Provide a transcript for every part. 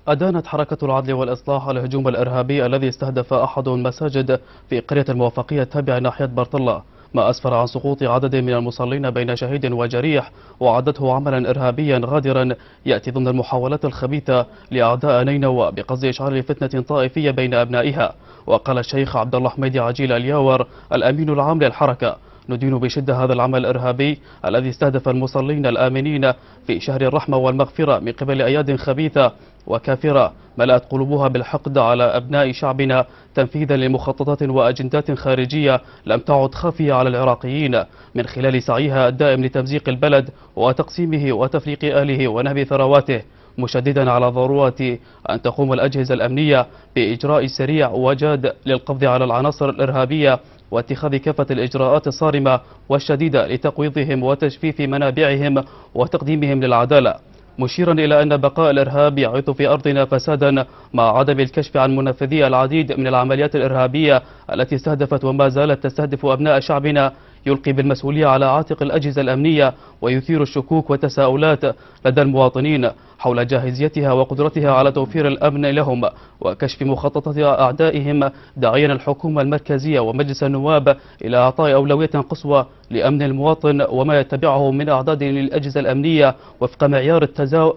أدانت حركة العدل والإصلاح الهجوم الإرهابي الذي استهدف أحد المساجد في قرية الموفقية التابعة ناحية برطلة، ما أسفر عن سقوط عدد من المصلين بين شهيد وجريح، وعدته عملا إرهابيا غادرا يأتي ضمن المحاولات الخبيثة لأعداء نينوى بقصد إشعال فتنة طائفية بين أبنائها. وقال الشيخ عبد الله حميدي عجيل الياور الأمين العام للحركة: ندين بشدة هذا العمل الإرهابي الذي استهدف المصلين الآمنين في شهر الرحمة والمغفرة من قبل أياد خبيثة وكافرة ملأت قلوبها بالحقد على أبناء شعبنا، تنفيذا لمخططات وأجندات خارجية لم تعد خافية على العراقيين، من خلال سعيها الدائم لتمزيق البلد وتقسيمه وتفريق أهله ونهب ثرواته، مشددا على ضرورة أن تقوم الأجهزة الأمنية بإجراء سريع وجاد للقبض على العناصر الإرهابية واتخاذ كافة الإجراءات الصارمة والشديدة لتقويضهم وتجفيف منابعهم وتقديمهم للعدالة، مشيرا إلى أن بقاء الإرهاب يعيث في أرضنا فسادا مع عدم الكشف عن منفذي العديد من العمليات الإرهابية التي استهدفت وما زالت تستهدف أبناء شعبنا، يلقي بالمسؤولية على عاتق الأجهزة الأمنية ويثير الشكوك والتساؤلات لدى المواطنين حول جاهزيتها وقدرتها على توفير الأمن لهم وكشف مخططات أعدائهم، داعيا الحكومة المركزية ومجلس النواب إلى إعطاء أولوية قصوى لأمن المواطن وما يتبعه من أعداد للأجهزة الأمنية وفق معيار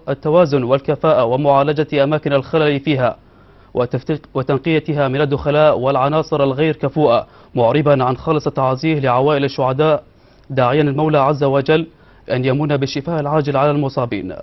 التوازن والكفاءة ومعالجة أماكن الخلل فيها وتنقيتها من الدخلاء والعناصر الغير كفؤة، معربا عن خالص التعازيه لعوائل الشهداء، داعيا المولى عز وجل أن يمن بالشفاء العاجل على المصابين.